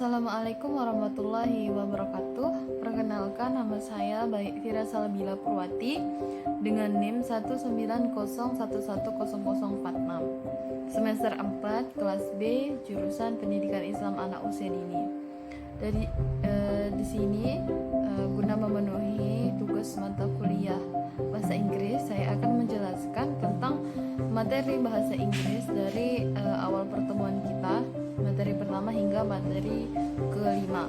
Assalamualaikum warahmatullahi wabarakatuh. Perkenalkan, nama saya Baik Fira Salabila Purwati dengan NIM 190110046, semester 4 kelas B, jurusan Pendidikan Islam Anak Usia Dini. Di sini guna memenuhi tugas mata kuliah bahasa Inggris, saya akan menjelaskan tentang materi bahasa Inggris dari awal pertemuan kita, materi pertama hingga materi kelima.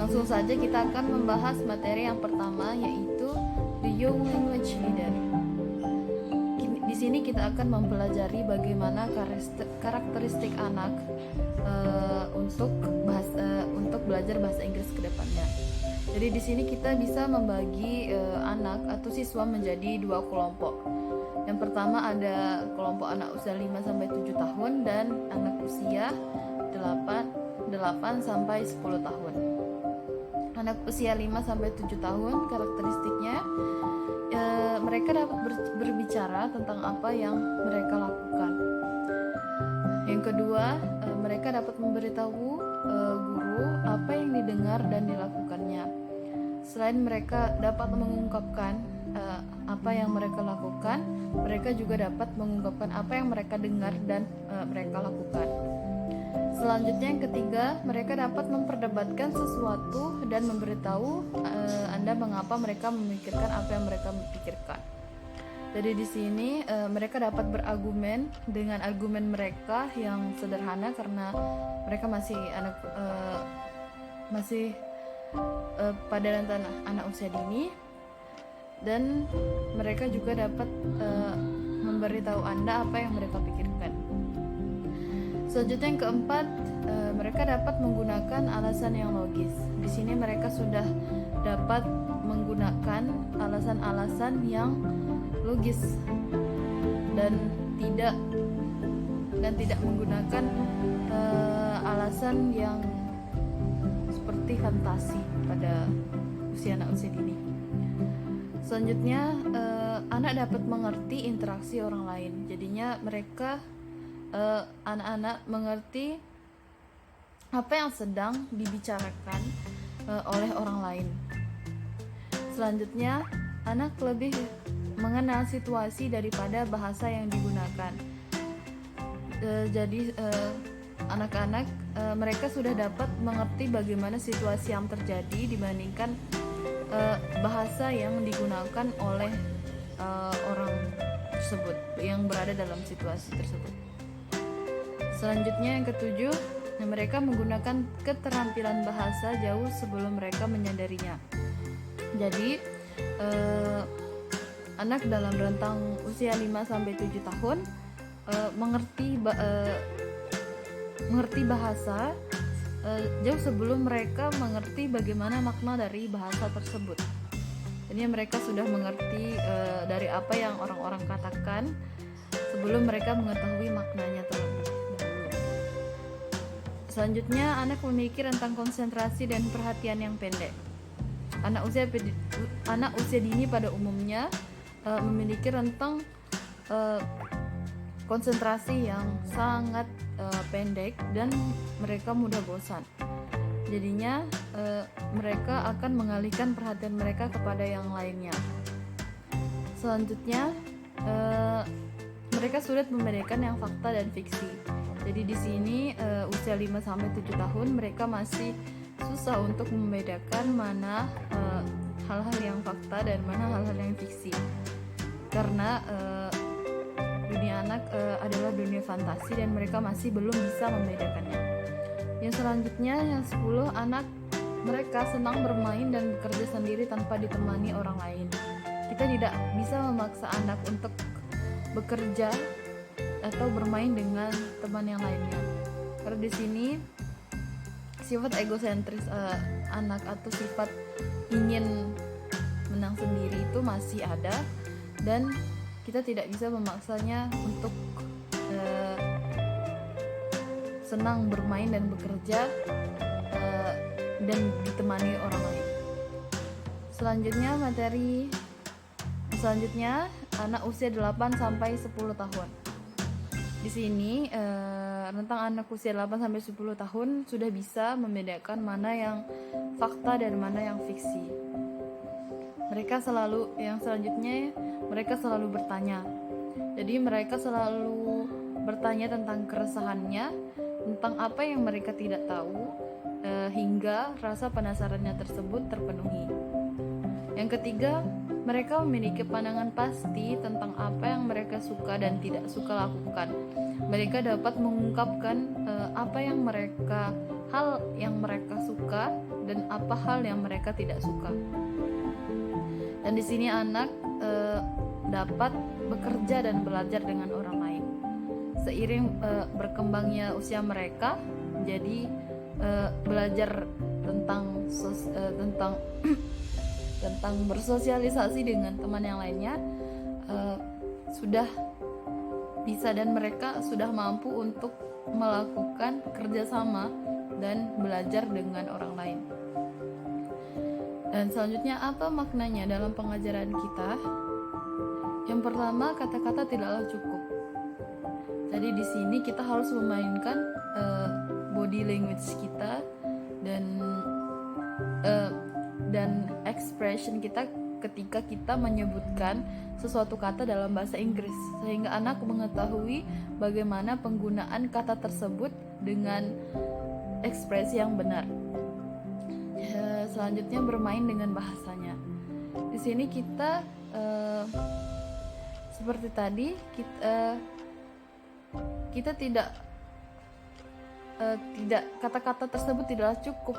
Langsung saja kita akan membahas materi yang pertama, yaitu The Young Language Leader. Di sini kita akan mempelajari bagaimana karakteristik anak untuk belajar bahasa Inggris ke depannya. Jadi di sini kita bisa membagi anak atau siswa menjadi dua kelompok. Yang pertama ada kelompok anak usia 5 sampai 7 tahun dan anak usia 8 sampai 10 tahun. Anak usia 5 sampai 7 tahun karakteristiknya mereka dapat berbicara tentang apa yang mereka lakukan. Yang kedua, mereka dapat memberitahu guru apa yang didengar dan dilakukannya. Selain mereka dapat mengungkapkan apa yang mereka lakukan, mereka juga dapat mengungkapkan apa yang mereka dengar dan mereka lakukan. Selanjutnya yang ketiga, mereka dapat memperdebatkan sesuatu dan memberitahu Anda mengapa mereka memikirkan apa yang mereka pikirkan. Jadi di sini mereka dapat berargumen dengan argumen mereka yang sederhana karena mereka masih pada rentan anak usia dini, dan mereka juga dapat memberitahu Anda apa yang mereka pikirkan. Selanjutnya yang keempat, mereka dapat menggunakan alasan yang logis. Di sini mereka sudah dapat menggunakan alasan-alasan yang logis dan tidak menggunakan alasan yang seperti fantasi pada anak usia dini. Selanjutnya, anak dapat mengerti interaksi orang lain. Jadinya anak-anak mengerti apa yang sedang dibicarakan oleh orang lain. Selanjutnya, anak lebih mengenal situasi daripada bahasa yang digunakan. Jadi anak-anak mereka sudah dapat mengerti bagaimana situasi yang terjadi dibandingkan bahasa yang digunakan oleh orang tersebut yang berada dalam situasi tersebut. Selanjutnya yang ketujuh, mereka menggunakan keterampilan bahasa jauh sebelum mereka menyadarinya. Jadi anak dalam rentang usia 5-7 tahun mengerti bahasa jauh sebelum mereka mengerti bagaimana makna dari bahasa tersebut. Jadi mereka sudah mengerti dari apa yang orang-orang katakan sebelum mereka mengetahui maknanya terlebih dahulu. Selanjutnya, anak memiliki rentang konsentrasi dan perhatian yang pendek. Anak usia dini pada umumnya memiliki rentang konsentrasi yang sangat pendek dan mereka mudah bosan. Jadinya mereka akan mengalihkan perhatian mereka kepada yang lainnya. Selanjutnya, mereka sulit membedakan yang fakta dan fiksi. Jadi di sini usia 5-7 tahun mereka masih susah untuk membedakan mana hal-hal yang fakta dan mana hal-hal yang fiksi. Karena dunia anak adalah dunia fantasi dan mereka masih belum bisa membedakannya. Yang selanjutnya, yang 10, anak mereka senang bermain dan bekerja sendiri tanpa ditemani orang lain. Kita tidak bisa memaksa anak untuk bekerja atau bermain dengan teman yang lainnya. Karena di sini sifat egosentris anak atau sifat ingin menang sendiri itu masih ada, dan kita tidak bisa memaksanya untuk senang bermain dan bekerja dan ditemani orang lain. Selanjutnya anak usia 8-10 tahun. Di sini rentang anak usia 8-10 tahun sudah bisa membedakan mana yang fakta dan mana yang fiksi. Mereka selalu bertanya. Jadi mereka selalu bertanya tentang keresahannya, tentang apa yang mereka tidak tahu, hingga rasa penasarannya tersebut terpenuhi. Yang ketiga, mereka memiliki pandangan pasti tentang apa yang mereka suka dan tidak suka lakukan. Mereka dapat mengungkapkan hal yang mereka suka dan apa hal yang mereka tidak suka. Dan di sini anak dapat bekerja dan belajar dengan orang lain. Seiring berkembangnya usia mereka, jadi belajar tentang tentang bersosialisasi dengan teman yang lainnya sudah bisa, dan mereka sudah mampu untuk melakukan kerjasama dan belajar dengan orang lain. Dan selanjutnya, apa maknanya dalam pengajaran kita? Yang pertama, kata-kata tidaklah cukup. Jadi di sini kita harus memainkan body language kita dan expression kita ketika kita menyebutkan sesuatu kata dalam bahasa Inggris, sehingga anak mengetahui bagaimana penggunaan kata tersebut dengan ekspresi yang benar. Selanjutnya, bermain dengan bahasanya. Di sini kita seperti tadi kita tidak kata-kata tersebut tidaklah cukup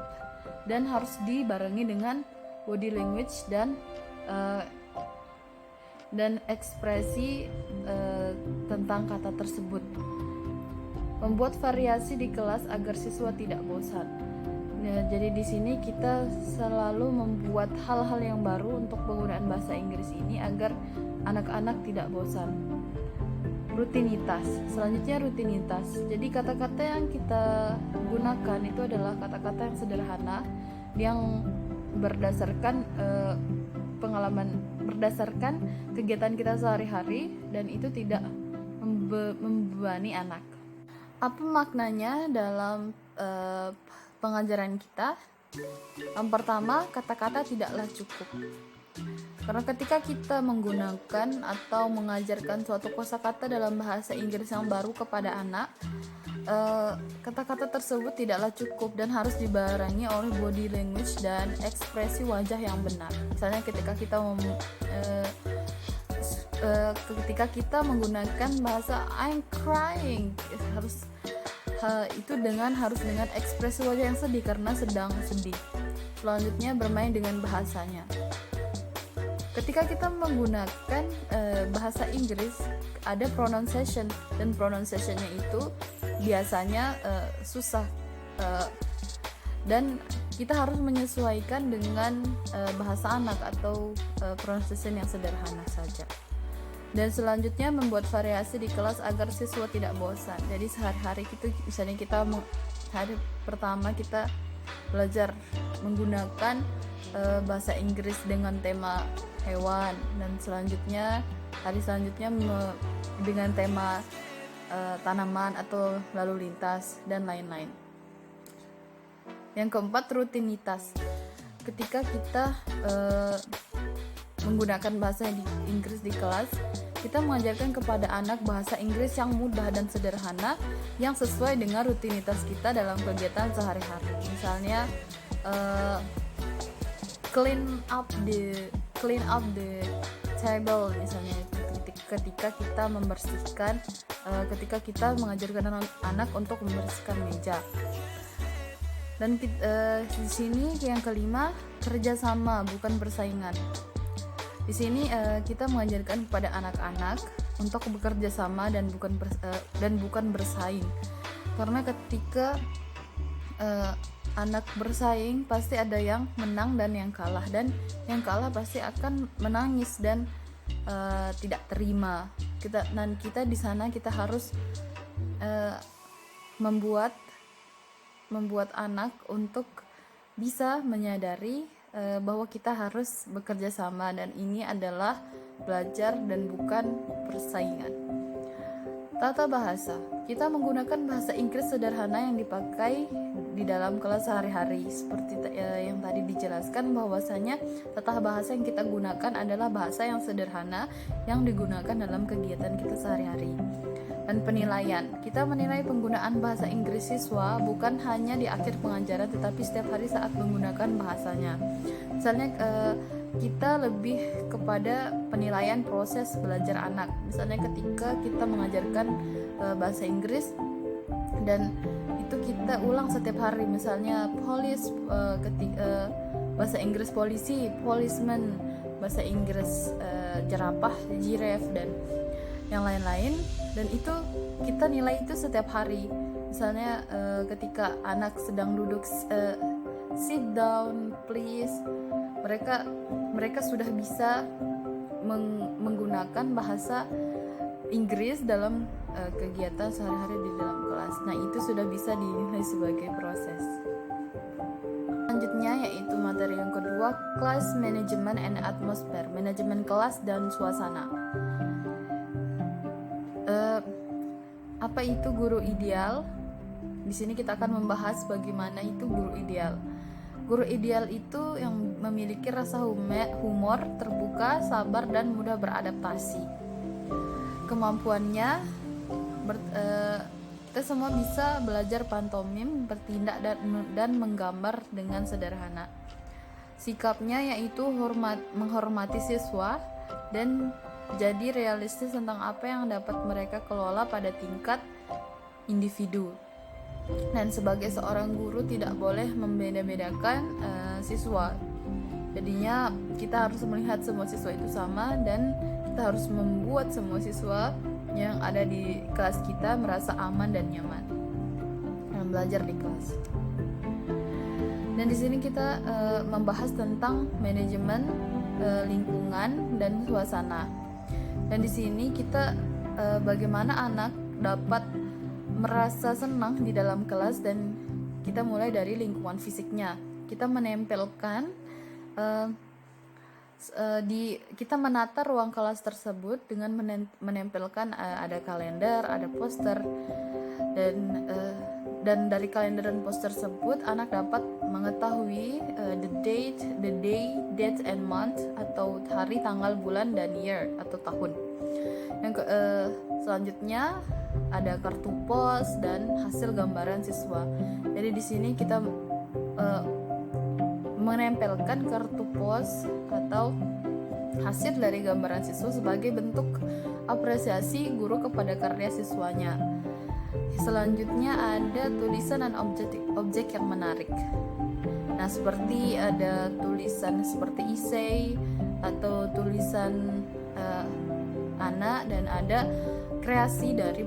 dan harus dibarengi dengan body language dan ekspresi tentang kata tersebut. Membuat variasi di kelas agar siswa tidak bosan. Jadi di sini kita selalu membuat hal-hal yang baru untuk penggunaan bahasa Inggris ini agar anak-anak tidak bosan. Rutinitas. Selanjutnya, rutinitas. Jadi kata-kata yang kita gunakan itu adalah kata-kata yang sederhana, yang berdasarkan berdasarkan kegiatan kita sehari-hari, dan itu tidak membebani anak. Apa maknanya dalam pengajaran kita? Yang pertama, kata-kata tidaklah cukup. Karena ketika kita menggunakan atau mengajarkan suatu kosakata dalam bahasa Inggris yang baru kepada anak, kata-kata tersebut tidaklah cukup dan harus dibarengi oleh body language dan ekspresi wajah yang benar. Misalnya ketika kita menggunakan bahasa I'm crying, harus dengan ekspresi wajah yang sedih karena sedang sedih. Selanjutnya, bermain dengan bahasanya. Ketika kita menggunakan bahasa Inggris, ada pronunciation, dan pronunciationnya itu biasanya susah, dan kita harus menyesuaikan dengan bahasa anak atau pronunciation yang sederhana saja. Dan selanjutnya, membuat variasi di kelas agar siswa tidak bosan. Jadi sehari-hari misalnya hari pertama kita belajar menggunakan bahasa Inggris dengan tema hewan, dan hari selanjutnya dengan tema tanaman atau lalu lintas dan lain-lain. Yang keempat, rutinitas. Ketika kita menggunakan bahasa Inggris di kelas, kita mengajarkan kepada anak bahasa Inggris yang mudah dan sederhana yang sesuai dengan rutinitas kita dalam kegiatan sehari-hari. Misalnya clean up the table, misalnya ketika kita membersihkan, ketika kita mengajarkan anak untuk membersihkan meja. Dan di sini yang kelima, kerjasama bukan persaingan. Di sini kita mengajarkan kepada anak-anak untuk bekerja sama dan bukan bersaing. Karena ketika anak bersaing, pasti ada yang menang dan yang kalah, dan yang kalah pasti akan menangis dan tidak terima. Kita di sana kita harus membuat anak untuk bisa menyadari bahwa kita harus bekerja sama, dan ini adalah belajar dan bukan persaingan. Tata bahasa. Kita menggunakan bahasa Inggris sederhana yang dipakai di dalam kelas sehari-hari. Seperti yang tadi dijelaskan, bahwasanya tata bahasa yang kita gunakan adalah bahasa yang sederhana yang digunakan dalam kegiatan kita sehari-hari. Dan penilaian. Kita menilai penggunaan bahasa Inggris siswa bukan hanya di akhir pengajaran, tetapi setiap hari saat menggunakan bahasanya. Misalnya kita lebih kepada penilaian proses belajar anak. Misalnya ketika kita mengajarkan bahasa Inggris dan itu kita ulang setiap hari, misalnya bahasa Inggris polisi, policeman, bahasa Inggris jerapah, giraffe, dan yang lain-lain, dan itu kita nilai itu setiap hari. Misalnya ketika anak sedang duduk, sit down please, mereka sudah bisa menggunakan bahasa Inggris dalam kegiatan sehari-hari di dalam kelas. Nah, itu sudah bisa dinilai sebagai proses. Selanjutnya yaitu materi yang kedua, class management and atmosphere, manajemen kelas dan suasana. Apa itu guru ideal? Di sini kita akan membahas bagaimana itu guru ideal. Guru ideal itu yang memiliki rasa humor, terbuka, sabar, dan mudah beradaptasi. Kemampuannya, kita semua bisa belajar pantomim, bertindak, dan menggambar dengan sederhana. Sikapnya yaitu menghormati siswa dan jadi realistis tentang apa yang dapat mereka kelola pada tingkat individu. Dan sebagai seorang guru tidak boleh membeda-bedakan siswa. Jadinya kita harus melihat semua siswa itu sama, dan kita harus membuat semua siswa yang ada di kelas kita merasa aman dan nyaman dan belajar di kelas. Dan di sini kita membahas tentang manajemen lingkungan dan suasana. Dan di sini kita bagaimana anak dapat merasa senang di dalam kelas, dan kita mulai dari lingkungan fisiknya. Kita menempelkan kita menata ruang kelas tersebut dengan menempelkan ada kalender, ada poster, dan dari kalender dan poster tersebut anak dapat mengetahui the day, date and month, atau hari, tanggal, bulan, dan year atau tahun. Yang selanjutnya ada kartu pos dan hasil gambaran siswa. Jadi di sini kita menempelkan kartu pos atau hasil dari gambaran siswa sebagai bentuk apresiasi guru kepada karya siswanya. Selanjutnya ada tulisan dan objek yang menarik. Nah, seperti ada tulisan seperti essay atau tulisan anak, dan ada kreasi dari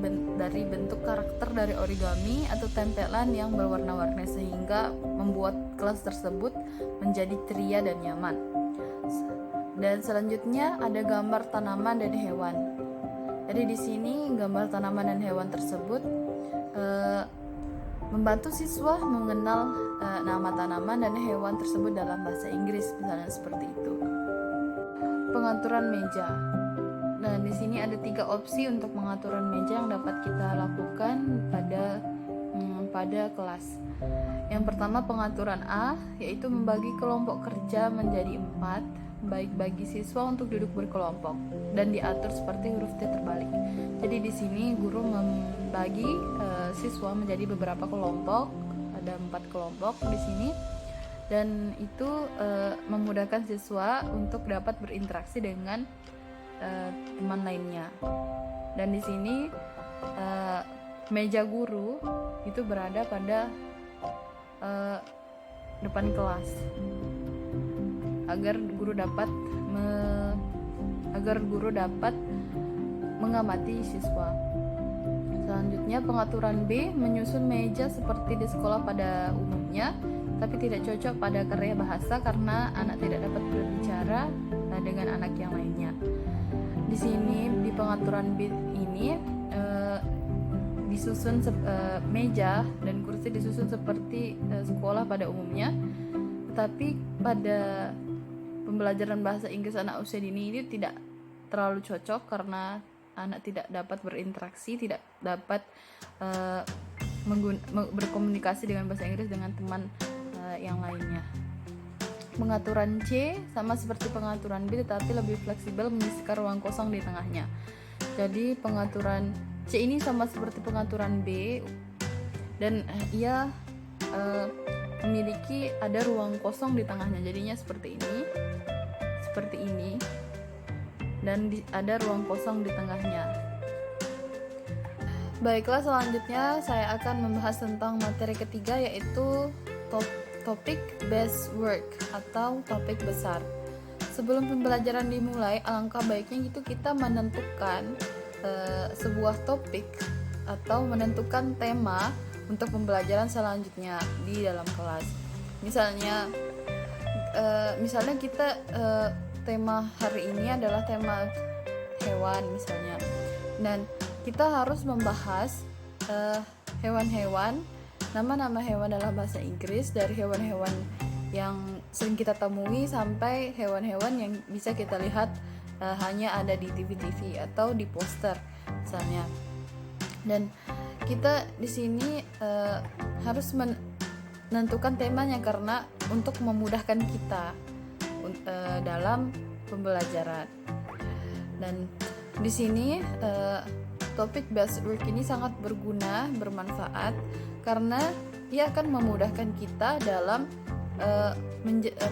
bentuk karakter dari origami atau tempelan yang berwarna-warni sehingga membuat kelas tersebut menjadi ceria dan nyaman. Dan selanjutnya ada gambar tanaman dan hewan. Jadi di sini gambar tanaman dan hewan tersebut membantu siswa mengenal nama tanaman dan hewan tersebut dalam bahasa Inggris, misalnya seperti itu. Pengaturan meja. Nah, di sini ada 3 opsi untuk pengaturan meja yang dapat kita lakukan pada kelas. Yang pertama, pengaturan A, yaitu membagi kelompok kerja menjadi 4, baik bagi siswa untuk duduk berkelompok dan diatur seperti huruf T terbalik. Jadi di sini guru membagi siswa menjadi beberapa kelompok, ada 4 kelompok di sini, dan itu memudahkan siswa untuk dapat berinteraksi dengan teman lainnya. Dan di sini meja guru itu berada pada depan kelas agar guru dapat mengamati siswa. Selanjutnya, pengaturan B, menyusun meja seperti di sekolah pada umumnya, tapi tidak cocok pada karya bahasa karena anak tidak dapat berbicara dengan anak yang lainnya. Di sini di pengaturan B ini disusun meja dan kursi disusun seperti sekolah pada umumnya, tetapi pada pembelajaran bahasa Inggris anak usia dini ini tidak terlalu cocok karena anak tidak dapat berinteraksi, tidak dapat berkomunikasi dengan bahasa Inggris dengan teman yang lainnya. Pengaturan C sama seperti pengaturan B, tetapi lebih fleksibel, mengisikan ruang kosong di tengahnya. Jadi pengaturan C ini sama seperti pengaturan B, dan ia memiliki ada ruang kosong di tengahnya. Jadinya seperti ini, dan ada ruang kosong di tengahnya. Baiklah, selanjutnya saya akan membahas tentang materi ketiga, yaitu topik based work atau topik besar. Sebelum pembelajaran dimulai, alangkah baiknya gitu kita menentukan sebuah topik atau menentukan tema untuk pembelajaran selanjutnya di dalam kelas. Misalnya kita tema hari ini adalah tema hewan misalnya, dan kita harus membahas hewan-hewan, nama-nama hewan dalam bahasa Inggris, dari hewan-hewan yang sering kita temui sampai hewan-hewan yang bisa kita lihat hanya ada di TV-TV atau di poster misalnya. Dan kita di sini harus menentukan temanya karena untuk memudahkan kita dalam pembelajaran. Dan di sini topik based work ini sangat berguna, bermanfaat, karena dia akan memudahkan kita dalam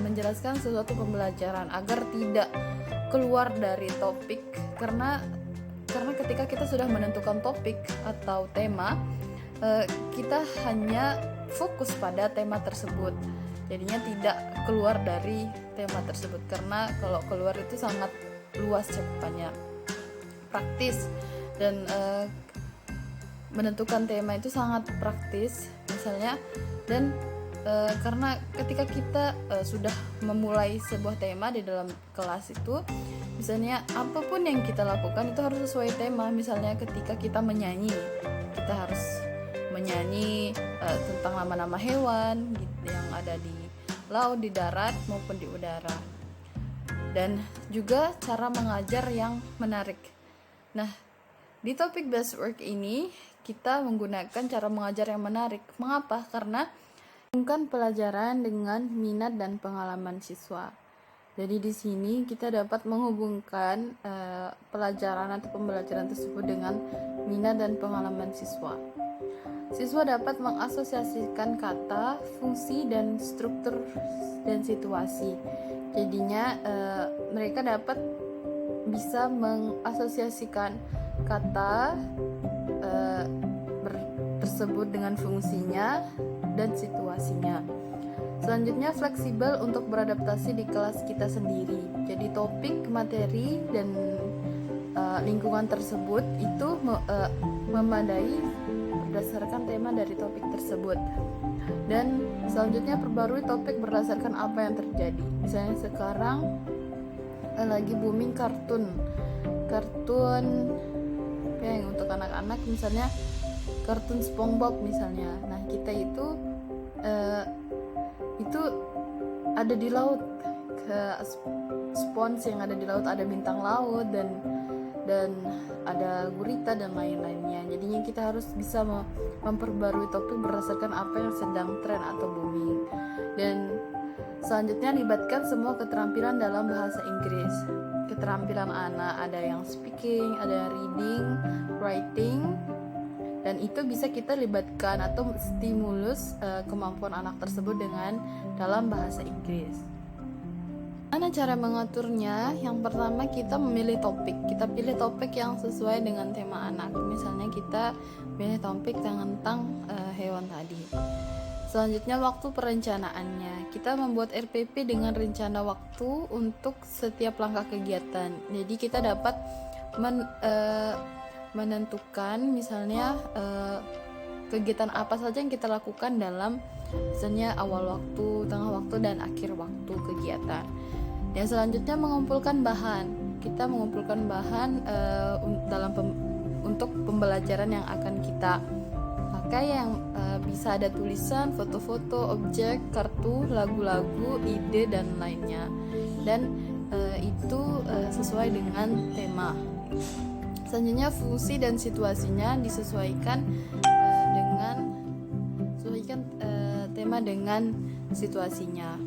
menjelaskan sesuatu pembelajaran agar tidak keluar dari topik, karena ketika kita sudah menentukan topik atau tema, kita hanya fokus pada tema tersebut, jadinya tidak keluar dari tema tersebut, karena kalau keluar itu sangat luas cakupannya. Praktis dan menentukan tema itu sangat praktis misalnya, dan karena ketika kita sudah memulai sebuah tema di dalam kelas itu, misalnya apapun yang kita lakukan itu harus sesuai tema. Misalnya ketika kita menyanyi, kita harus menyanyi tentang nama-nama hewan yang ada di laut, di darat maupun di udara, dan juga cara mengajar yang menarik. Nah, di topik based work ini kita menggunakan cara mengajar yang menarik. Mengapa? Karena menghubungkan pelajaran dengan minat dan pengalaman siswa. Jadi di sini kita dapat menghubungkan pelajaran atau pembelajaran tersebut dengan minat dan pengalaman siswa. Siswa dapat mengasosiasikan kata, fungsi, dan struktur dan situasi. Jadinya mereka dapat bisa mengasosiasikan kata tersebut dengan fungsinya dan situasinya. Selanjutnya, fleksibel untuk beradaptasi di kelas kita sendiri. Jadi topik, materi, dan lingkungan tersebut itu memadai berdasarkan tema dari topik tersebut. Dan selanjutnya, perbarui topik berdasarkan apa yang terjadi. Misalnya sekarang lagi booming kartun yang untuk anak-anak, misalnya kartun SpongeBob misalnya. Nah, kita itu ada di laut, ke spons yang ada di laut, ada bintang laut dan ada gurita dan lain-lainnya. Jadinya kita harus bisa memperbarui topik berdasarkan apa yang sedang tren atau booming. Dan selanjutnya, libatkan semua keterampilan dalam bahasa Inggris. Keterampilan anak ada yang speaking, ada yang reading, writing, dan itu bisa kita libatkan atau stimulus kemampuan anak tersebut dengan dalam bahasa Inggris. Mana cara mengaturnya? Yang pertama, kita memilih topik. Kita pilih topik yang sesuai dengan tema anak. Misalnya kita pilih topik tentang hewan tadi. Selanjutnya, waktu perencanaannya. Kita membuat RPP dengan rencana waktu untuk setiap langkah kegiatan. Jadi kita dapat menentukan misalnya kegiatan apa saja yang kita lakukan dalam misalnya awal waktu, tengah waktu, dan akhir waktu kegiatan. Dan selanjutnya, mengumpulkan bahan. Kita mengumpulkan bahan untuk pembelajaran yang akan kita pakai, yang bisa ada tulisan, foto-foto, objek, kartu, lagu-lagu, ide, dan lainnya. Dan itu sesuai dengan tema. Selanjutnya fungsi dan situasinya disesuaikan tema dengan situasinya.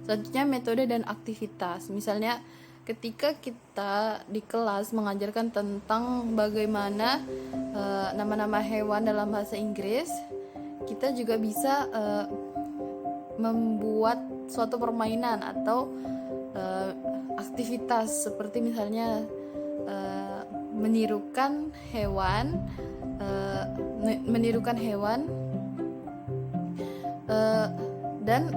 Selanjutnya metode dan aktivitas. Misalnya ketika kita di kelas mengajarkan tentang bagaimana nama-nama hewan dalam bahasa Inggris, kita juga bisa membuat suatu permainan atau aktivitas seperti misalnya menirukan hewan dan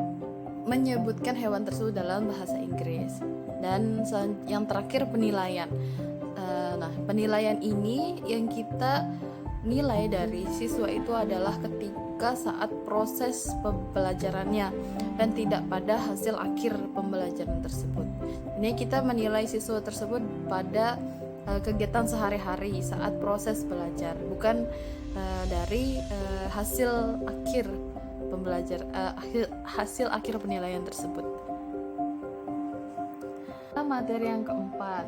menyebutkan hewan tersebut dalam bahasa Inggris. Dan yang terakhir penilaian. Nah, penilaian ini yang kita nilai dari siswa itu adalah ketika saat proses pembelajarannya dan tidak pada hasil akhir pembelajaran tersebut. Ini kita menilai siswa tersebut pada kegiatan sehari-hari saat proses belajar, bukan dari hasil akhir hasil akhir penilaian tersebut. Materi yang keempat,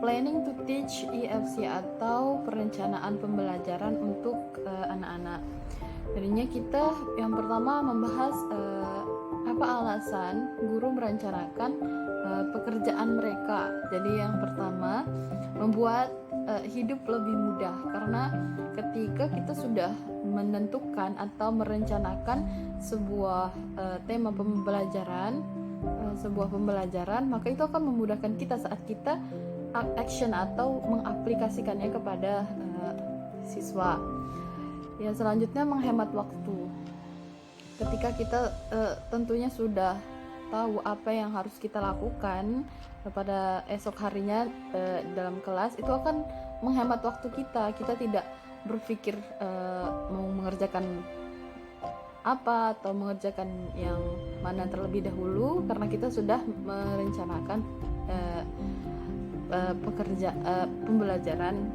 planning to teach EFC atau perencanaan pembelajaran untuk anak-anak. Jadinya kita yang pertama membahas apa alasan guru merencanakan pekerjaan mereka. Jadi yang pertama, membuat hidup lebih mudah, karena ketika kita sudah menentukan atau merencanakan sebuah tema pembelajaran, maka itu akan memudahkan kita saat kita action atau mengaplikasikannya kepada siswa. Ya, selanjutnya menghemat waktu. Ketika kita tentunya sudah tahu apa yang harus kita lakukan pada esok harinya dalam kelas, itu akan menghemat waktu kita. Kita tidak berpikir mau mengerjakan apa atau mengerjakan yang mana terlebih dahulu, karena kita sudah merencanakan pembelajaran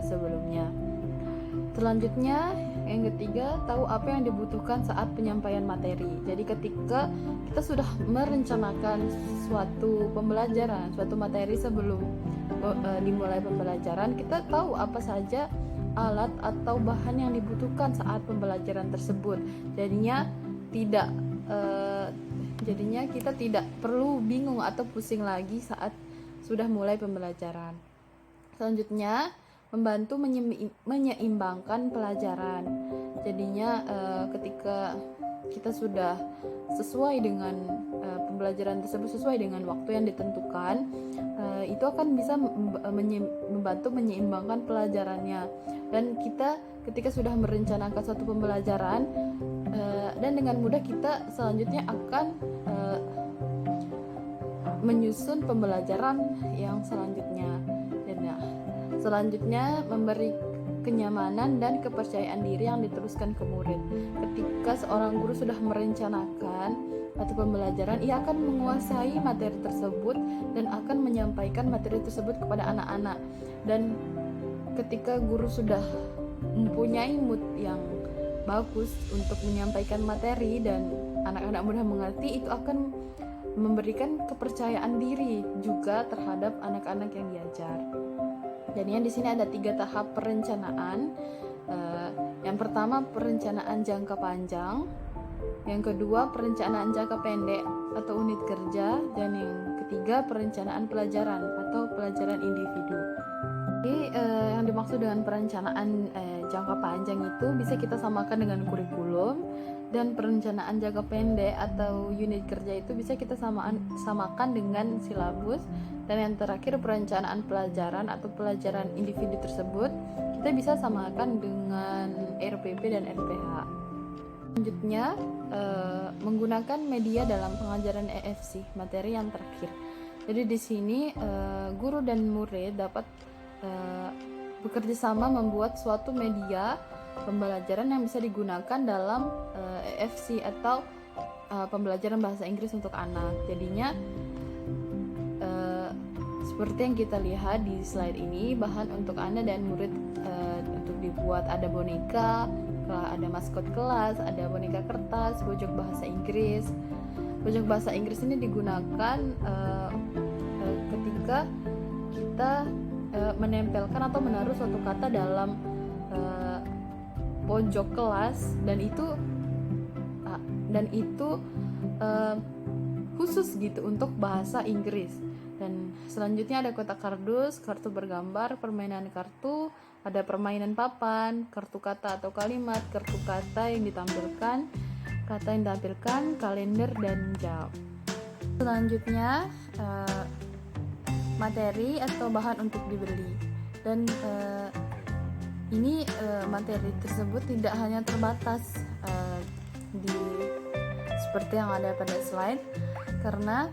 sebelumnya. Selanjutnya yang ketiga, tahu apa yang dibutuhkan saat penyampaian materi. Jadi ketika kita sudah merencanakan suatu pembelajaran, suatu materi sebelum dimulai pembelajaran, kita tahu apa saja alat atau bahan yang dibutuhkan saat pembelajaran tersebut. Jadinya kita tidak perlu bingung atau pusing lagi saat sudah mulai pembelajaran. Selanjutnya, membantu menyeimbangkan pelajaran. Jadinya ketika kita sudah sesuai dengan pembelajaran tersebut, sesuai dengan waktu yang ditentukan, itu akan bisa membantu menyeimbangkan pelajarannya. Dan kita ketika sudah merencanakan suatu pembelajaran, dan dengan mudah kita selanjutnya akan menyusun pembelajaran yang selanjutnya. Dan selanjutnya memberi kenyamanan dan kepercayaan diri yang diteruskan ke murid. Ketika seorang guru sudah merencanakan atau pembelajaran, ia akan menguasai materi tersebut dan akan menyampaikan materi tersebut kepada anak-anak. Dan ketika guru sudah mempunyai mood yang bagus untuk menyampaikan materi dan anak-anak mudah mengerti, itu akan memberikan kepercayaan diri juga terhadap anak-anak yang diajar. Jadinya di sini ada 3 tahap perencanaan. Yang pertama perencanaan jangka panjang, yang kedua perencanaan jangka pendek atau unit kerja, dan yang ketiga perencanaan pelajaran atau pelajaran individu. Jadi yang dimaksud dengan perencanaan jangka panjang itu bisa kita samakan dengan kurikulum, dan perencanaan jangka pendek atau unit kerja itu bisa kita samakan dengan silabus, dan yang terakhir perencanaan pelajaran atau pelajaran individu tersebut kita bisa samakan dengan RPP dan RPH. Selanjutnya menggunakan media dalam pengajaran EFC, materi yang terakhir. Jadi di sini guru dan murid dapat bekerja sama membuat suatu media pembelajaran yang bisa digunakan dalam EFC atau pembelajaran bahasa Inggris untuk anak. Jadinya seperti yang kita lihat di slide ini, bahan untuk anak dan murid untuk dibuat ada boneka, ada maskot kelas, ada boneka kertas, pojok bahasa Inggris. Pojok bahasa Inggris ini digunakan ketika kita menempelkan atau menaruh suatu kata dalam pojok kelas, dan itu khusus gitu untuk bahasa Inggris. Dan selanjutnya ada kotak kardus, kartu bergambar, permainan kartu, ada permainan papan, kartu kata atau kalimat, kartu kata yang ditampilkan, kalender dan jam. Selanjutnya materi atau bahan untuk dibeli. Dan ini materi tersebut tidak hanya terbatas di seperti yang ada pada slide, karena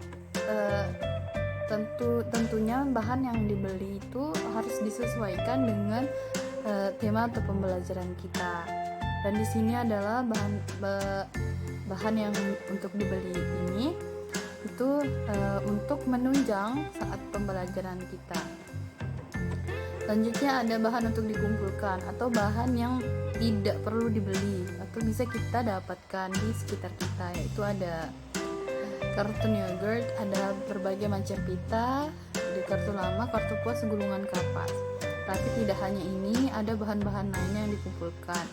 tentunya bahan yang dibeli itu harus disesuaikan dengan tema atau pembelajaran kita. Dan di sini adalah bahan yang untuk dibeli ini itu untuk menunjang saat pembelajaran kita. Selanjutnya ada bahan untuk dikumpulkan atau bahan yang tidak perlu dibeli atau bisa kita dapatkan di sekitar kita, yaitu ada karton yogurt, ada berbagai macam pita, ada kartu lama, kartu pos, gulungan kapas. Tapi tidak hanya ini, ada bahan-bahan lainnya yang dikumpulkan.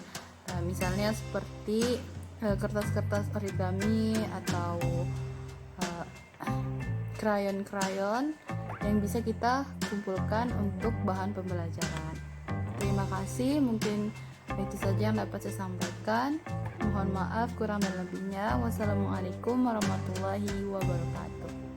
Misalnya seperti kertas-kertas origami atau krayon-krayon yang bisa kita kumpulkan untuk bahan pembelajaran. Terima kasih, mungkin itu saja yang dapat saya sampaikan. Mohon maaf kurang dan lebihnya. Wassalamualaikum warahmatullahi wabarakatuh.